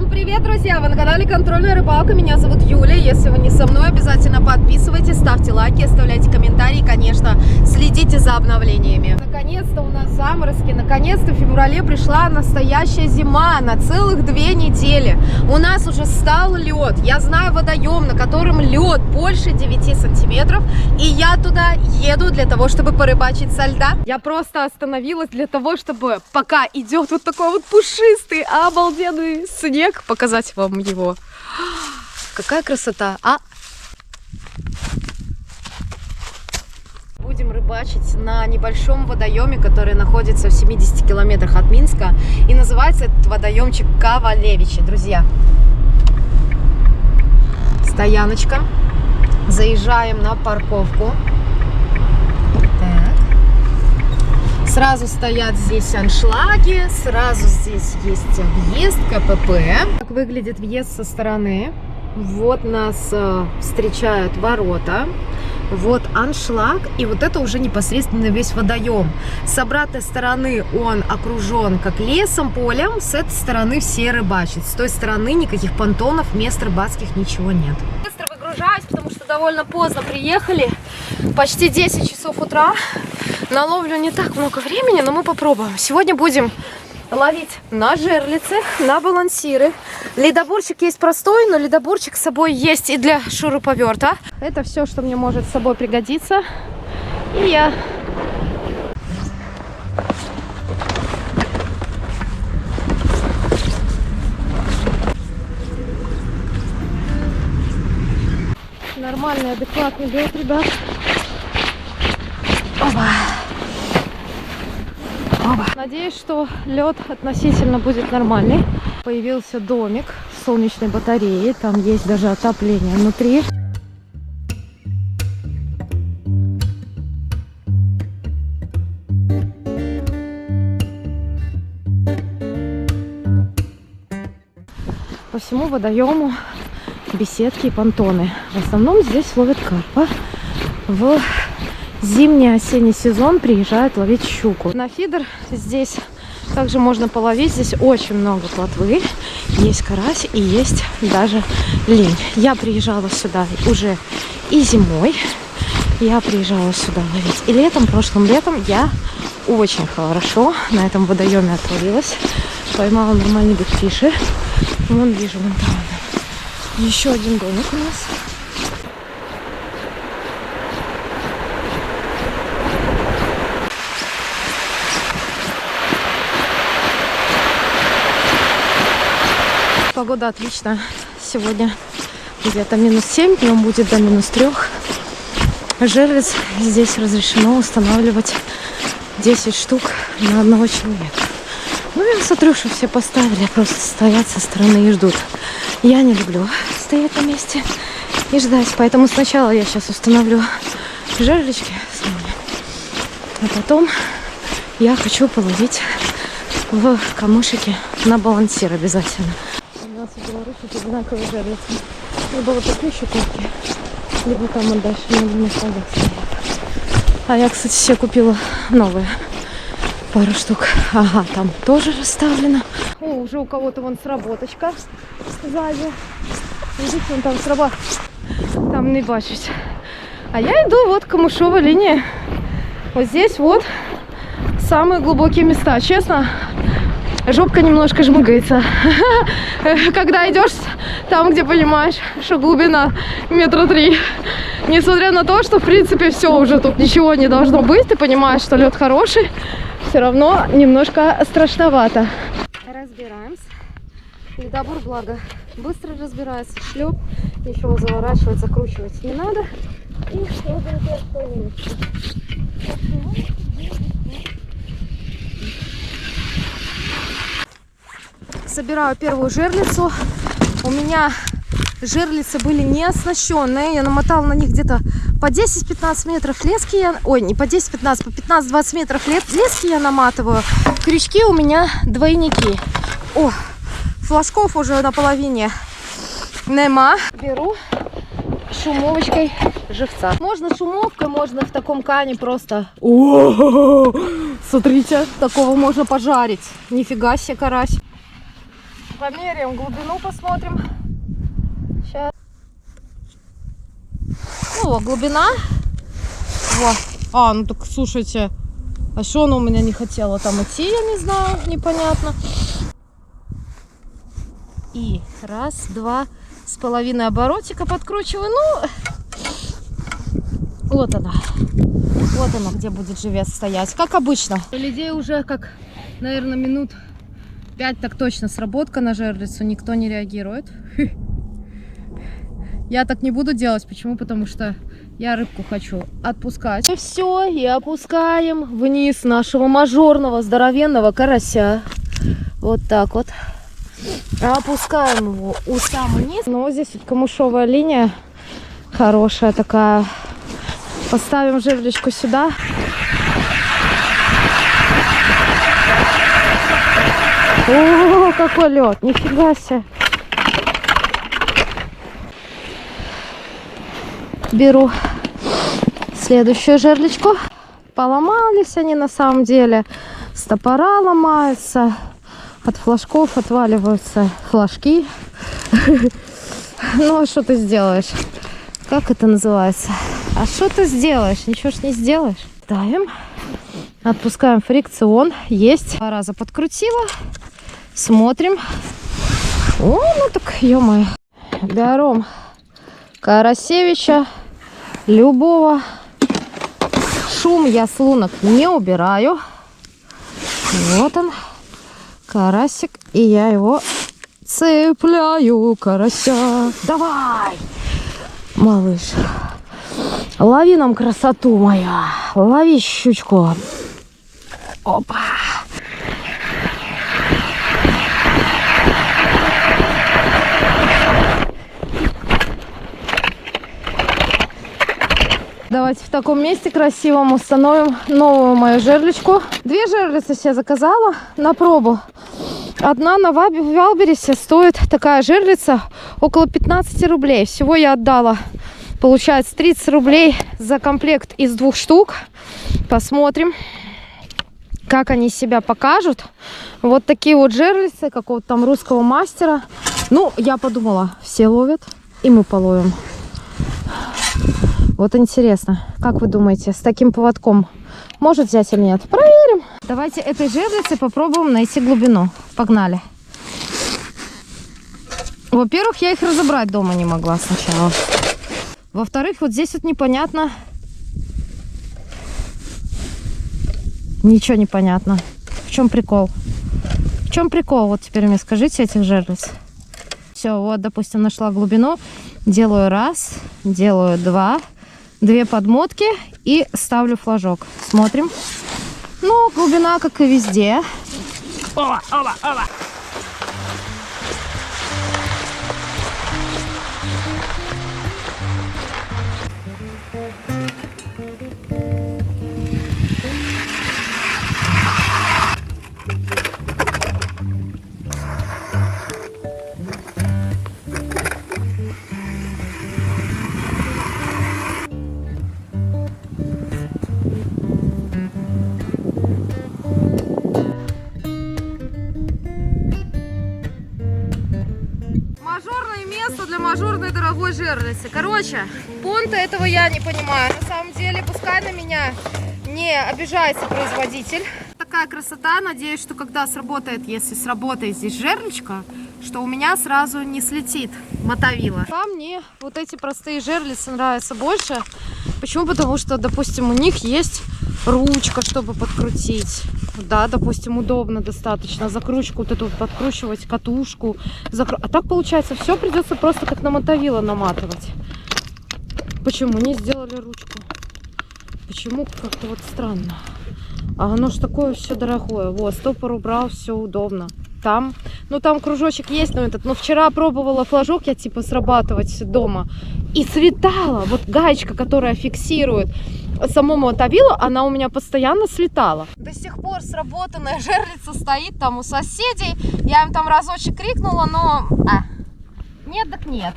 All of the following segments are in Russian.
Привет, друзья! Вы на канале Контрольная рыбалка. Меня зовут Юля. Если вы не со мной, обязательно подписывайтесь, ставьте лайки, оставляйте комментарии, конечно, следите за обновлениями. Наконец-то у нас заморозки. Наконец-то в феврале пришла настоящая зима на целых 2 недели. У нас уже стал лед. Я знаю водоем, на котором лед больше 9 сантиметров. И я туда еду для того, чтобы порыбачить со льда. Я просто остановилась для того, чтобы пока идет вот такой вот пушистый, обалденный снег, показать вам его. Какая красота, а? Будем рыбачить на небольшом водоеме, который находится в 70 километрах от Минска. И называется этот водоемчик Ковалевичи, друзья. Стояночка. Заезжаем на парковку. Так. Сразу стоят здесь аншлаги, сразу здесь есть въезд, КПП. Как выглядит въезд со стороны. Вот нас встречают ворота. Вот аншлаг, и вот это уже непосредственно весь водоем. С обратной стороны он окружен как лесом, полем, с этой стороны все рыбачат. С той стороны никаких понтонов, мест рыбацких, ничего нет. Быстро выгружаюсь, потому что довольно поздно приехали, почти 10 часов утра. На ловлю не так много времени, но мы попробуем. Сегодня будем ловить на жерлицы, на балансиры. Ледоборчик есть простой, но ледоборчик с собой есть и для шуруповерта. Это все, что мне может с собой пригодиться. И я... Нормальный, адекватный лед, ребят. Опа. Надеюсь, что лед относительно будет нормальный. Появился домик с солнечной батареей. Там есть даже отопление внутри. По всему водоему беседки и понтоны. В основном здесь ловят карпа. В зимний-осенний сезон приезжают ловить щуку. На фидер здесь также можно половить. Здесь очень много плотвы. Есть карась и есть даже линь. Я приезжала сюда уже и зимой. Я приезжала сюда ловить и летом. Прошлым летом я очень хорошо на этом водоеме отловилась. Поймала нормальные бигфиши. Вон вижу, вон там. Еще один домик у нас. Погода отличная. Сегодня где-то -7, днем будет до -3. Жерлиц здесь разрешено устанавливать 10 штук на одного человека. Ну, я смотрю, что все поставили, просто стоят со стороны и ждут. Я не люблю стоять на месте и ждать, поэтому сначала я сейчас установлю жерлички сами, а потом я хочу половить в камышике на балансир обязательно. У нас в Беларуси одинаковые жерлицы. Либо вот такие щуковки, либо там вот дальше на складах стоят. А я, кстати, себе купила новые. Пару штук. Ага, там тоже расставлено. О, уже у кого-то вон сработочка сзади. Видите, вон там сработочка. Там не бачусь. А я иду вот к камышовой линии. Вот здесь вот самые глубокие места. Честно, жопка немножко жмыгается. Когда идешь там, где понимаешь, что глубина 3 метра. Несмотря на то, что в принципе все, уже тут ничего не должно быть. Ты понимаешь, что лед хороший. Все равно немножко страшновато. Разбираемся. Ледобор, благо, быстро разбирается. Шлеп. Ничего заворачивать, закручивать не надо. И что собираю первую жерлицу. У меня жерлицы были не оснащенные. Я намотала на них где-то по 10-15 метров лески. Ой, не по 10-15, по 15-20 метров лески я наматываю. Крючки у меня двойники. О, флажков уже наполовине нема. Беру шумовочкой живца. Можно шумовкой, можно в таком кане просто. О, смотрите, такого можно пожарить. Нифига себе, карась. Померяем глубину, посмотрим. Сейчас. Ну, глубина. Во. А, ну так слушайте. А что она у меня не хотела там идти, я не знаю, непонятно. И раз, два, с половиной оборотика подкручиваю. Ну, вот она. Вот она, где будет живец стоять. Как обычно. По идее уже как, наверное, минут 5 так точно сработка на жерлицу. Никто не реагирует. Я так не буду делать. Почему? Потому что я рыбку хочу отпускать. И все, и опускаем вниз нашего мажорного здоровенного карася. Вот так вот. Опускаем его у самого низа. Но здесь вот камышовая линия хорошая такая. Поставим жерличку сюда. О, какой лед! Нифига себе! Беру следующую жерличку. Поломались они на самом деле. Стопора ломаются. От флажков отваливаются флажки. Ну, а что ты сделаешь? Как это называется? А что ты сделаешь? Ничего ж не сделаешь. Ставим. Отпускаем фрикцион. Есть. 2 раза подкрутила. Смотрим. О, ну так, ё-моё. Берем карасевича любого. Шум я с лунок не убираю. Вот он, карасик, и я его цепляю, карася. Давай, малыш, лови нам красоту моя, лови щучку. Опа. Давайте в таком месте красивом установим новую мою жерличку. 2 жерлицы себе заказала на пробу. Одна на Валбересе стоит, такая жерлица, около 15 рублей. Всего я отдала, получается, 30 рублей за комплект из 2 штук. Посмотрим, как они себя покажут. Вот такие вот жерлицы какого-то там русского мастера. Ну, я подумала, все ловят, и мы половим. Вот интересно, как вы думаете, с таким поводком может взять или нет? Проверим. Давайте этой жерлицей попробуем найти глубину. Погнали. Во-первых, я их разобрать дома не могла сначала. Во-вторых, вот здесь вот непонятно. Ничего не понятно. В чем прикол? В чем прикол? Вот теперь мне скажите этих жерлиц. Все, вот, допустим, нашла глубину. Делаю раз, делаю два. 2 подмотки и ставлю флажок. Смотрим. Ну, глубина, как и везде. Оба, оба, оба. Для мажорной дорогой жерлицы. Короче, понта этого я не понимаю. На самом деле, пускай на меня не обижается производитель. Такая красота. Надеюсь, что когда сработает, если сработает здесь жерличка, что у меня сразу не слетит мотовила. А мне вот эти простые жерлицы нравятся больше. Почему? Потому что, допустим, у них есть ручка, чтобы подкрутить. Да, допустим, удобно достаточно. Закручку вот эту вот подкручивать, катушку. А так получается, все придется просто как на мотовила наматывать. Почему не сделали ручку? Почему? Как-то вот странно. А оно ж такое все дорогое. Вот, стопор убрал, все удобно. там. Ну, там кружочек есть, но вчера пробовала флажок я типа срабатывать дома. И слетала. Вот гаечка, которая фиксирует саму мотовилу, она у меня постоянно слетала. До сих пор сработанная жерлица стоит там у соседей. Я им там разочек крикнула, но... нет так нет.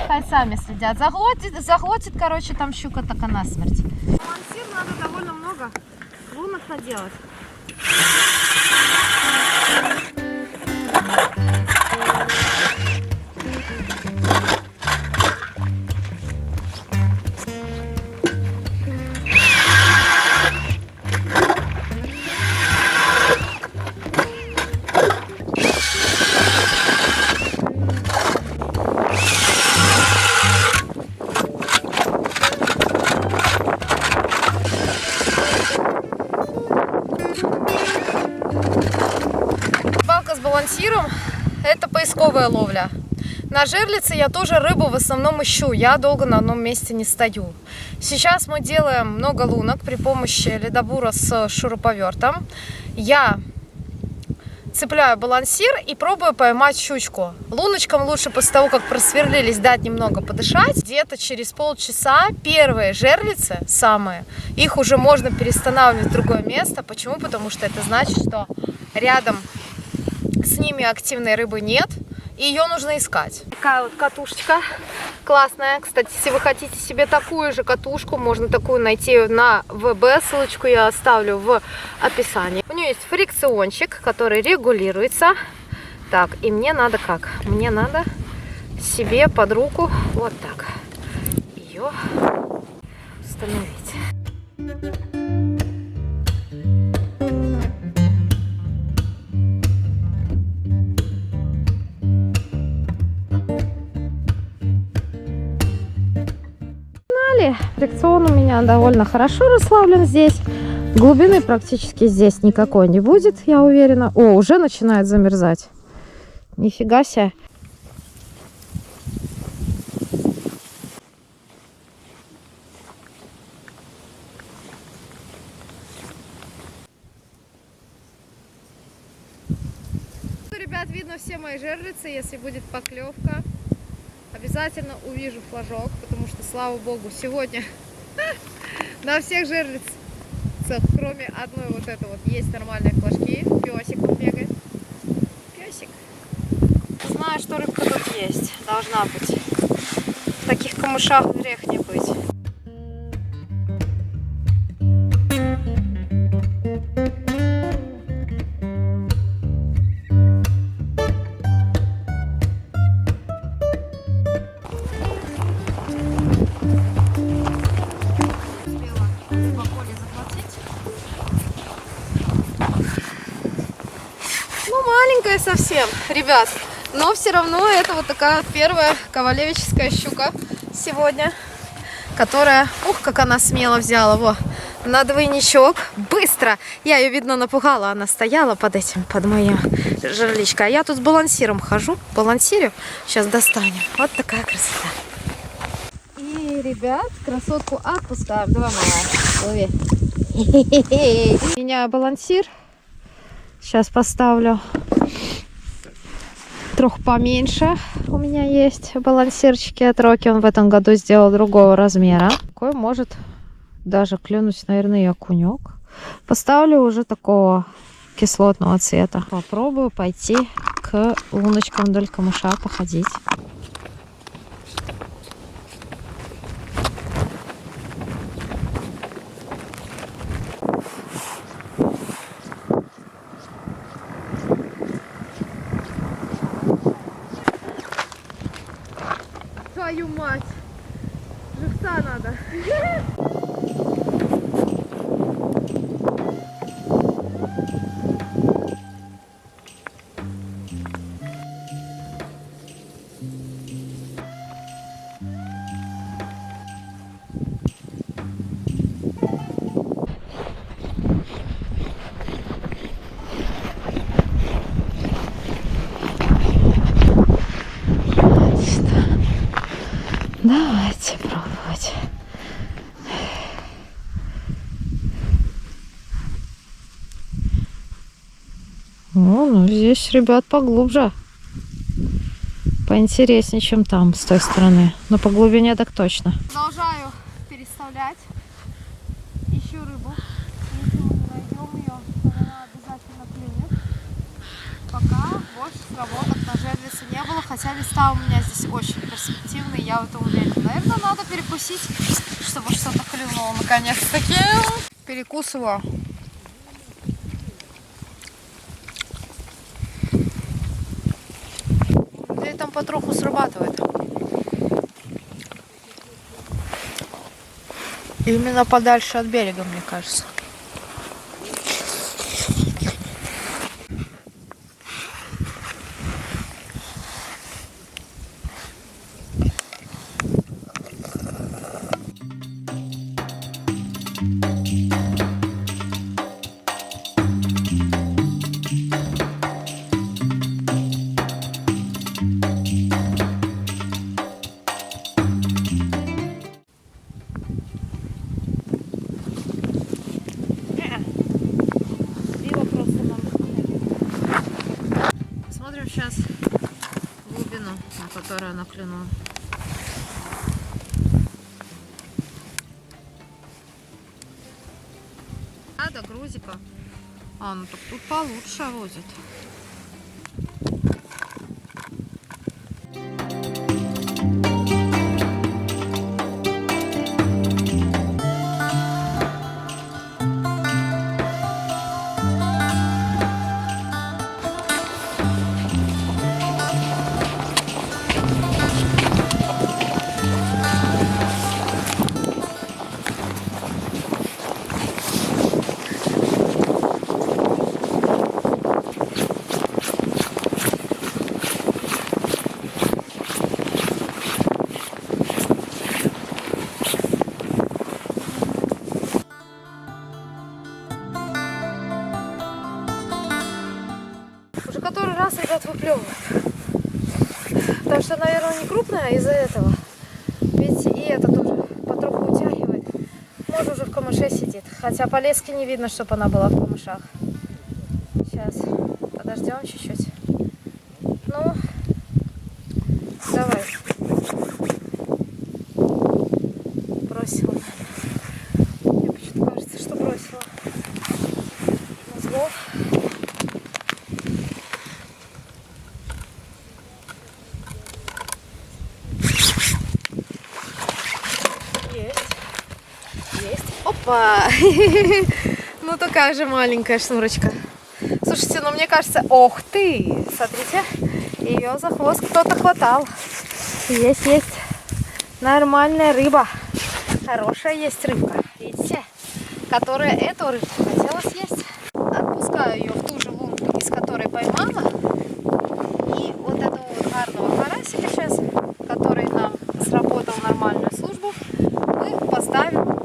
Хай сами следят. Заглотит, короче, там щука так и насмерть. Балансир надо довольно много лунок наделать. Балансиром это поисковая ловля. На жерлице я тоже рыбу в основном ищу, я долго на одном месте не стою. Сейчас мы делаем много лунок при помощи ледобура с шуруповертом. Я цепляю балансир и пробую поймать щучку. Луночкам лучше после того, как просверлились, дать немного подышать. Где-то через полчаса первые жерлицы, самые, их уже можно перестанавливать в другое место. Почему? Потому что это значит, что рядом с ними активной рыбы нет, и ее нужно искать. Такая вот катушечка классная. Кстати, если вы хотите себе такую же катушку, можно такую найти на ВБ. Ссылочку я оставлю в описании. У нее есть фрикциончик, который регулируется. Так, и мне надо как? Мне надо себе под руку вот так ее установить. Фрикцион у меня довольно хорошо расслаблен здесь. Глубины практически здесь никакой не будет, я уверена. О, уже начинает замерзать. Нифига себе. Ребят, видно все мои жерлицы. Если будет поклевка, обязательно увижу флажок, потому что, слава богу, сегодня на всех жерлицах, кроме одной вот этой вот, есть нормальные флажки. Песик тут бегает. Песик. Знаю, что рыбка тут есть. Должна быть. В таких камышах грех не быть. Маленькая совсем, ребят, но все равно это вот такая первая ковалевическая щука сегодня, которая, ух, как она смело взяла, во, на двойничок, быстро, я ее, видно, напугала, она стояла под этим, под моим жерличкой, а я тут с балансиром хожу, балансирю, сейчас достанем, вот такая красота. И, ребят, красотку отпускаем, давай, моя, лови. У меня балансир. Сейчас поставлю трох поменьше. У меня есть балансирчики от Роки. Он в этом году сделал другого размера. Такой может даже клюнуть, наверное, и окунек. Поставлю уже такого кислотного цвета. Попробую пойти к луночкам вдоль камыша походить. Твою мать! Живца надо! Давайте пробовать. Ну, здесь, ребят, поглубже. Поинтереснее, чем там, с той стороны. Но по глубине так точно. Продолжаю переставлять. Ищу рыбу. Если мы не найдем ее, то она обязательно клюнет. Пока больше сработок на жерлице не было. Хотя листа у меня здесь очень перспективные, я в этом уверена. Наверное, надо перекусить, чтобы что-то клюнуло наконец-таки. Перекусываю. Да и там потроху срабатывает. Именно подальше от берега, мне кажется. Сейчас глубину, на которую она клюнула. А, до грузика. А, ну так тут получше возит. Уже который раз, ребят, выплевывает. Потому что, наверное, не крупная из-за этого. Ведь и это тоже потроху утягивает. Может, уже в камыше сидит. Хотя по леске не видно, чтобы она была в камышах. Сейчас подождем чуть-чуть. Ну, давай. Бросила. Мне почему-то кажется, что бросила. Мозгов. Опа! Ну такая же маленькая шнурочка. Слушайте, ну мне кажется, ох ты! Смотрите, ее за хвост кто-то хватал. Есть. Нормальная рыба. Хорошая есть рыбка. Видите? Которая эту рыбку хотела съесть. Отпускаю ее в ту же лунку, из которой поймала. И вот этого вот гарного карасика сейчас, который нам сработал нормальную службу, мы поставим.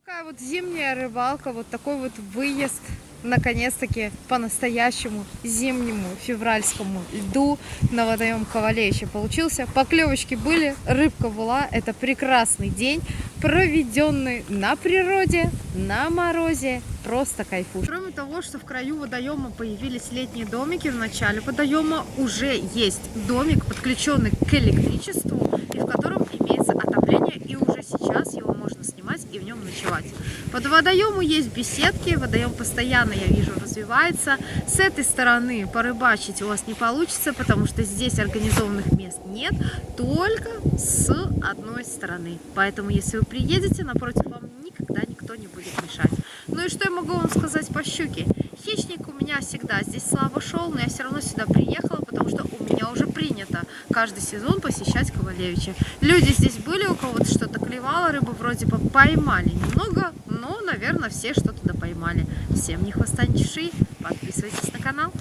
Такая вот зимняя рыбалка, вот такой вот выезд, наконец-таки, по-настоящему зимнему февральскому льду на водоем Ковалевича получился. Поклевочки были, рыбка была. Это прекрасный день, проведенный на природе, на морозе. Просто кайфуш. Кроме того, что в краю водоема появились летние домики, в начале водоема уже есть домик, подключенный к электричеству, и в котором имеется отопление, и уже сейчас его можно снимать и в нем ночевать. Под водоему есть беседки, водоем постоянно, я вижу, развивается. С этой стороны порыбачить у вас не получится, потому что здесь организованных мест нет, только с одной стороны. Поэтому, если вы приедете, напротив вам никогда никто не будет мешать. Ну и что я могу вам сказать по щуке? Хищник у меня всегда здесь слабо шел, но я все равно сюда приехала, потому что у меня уже принято каждый сезон посещать Ковалевича. Люди здесь были, у кого-то что-то клевало, рыбу вроде бы поймали немного, но, наверное, все что-то да поймали. Всем ни хвоста, ни чешуи. Подписывайтесь на канал.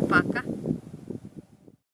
Пока!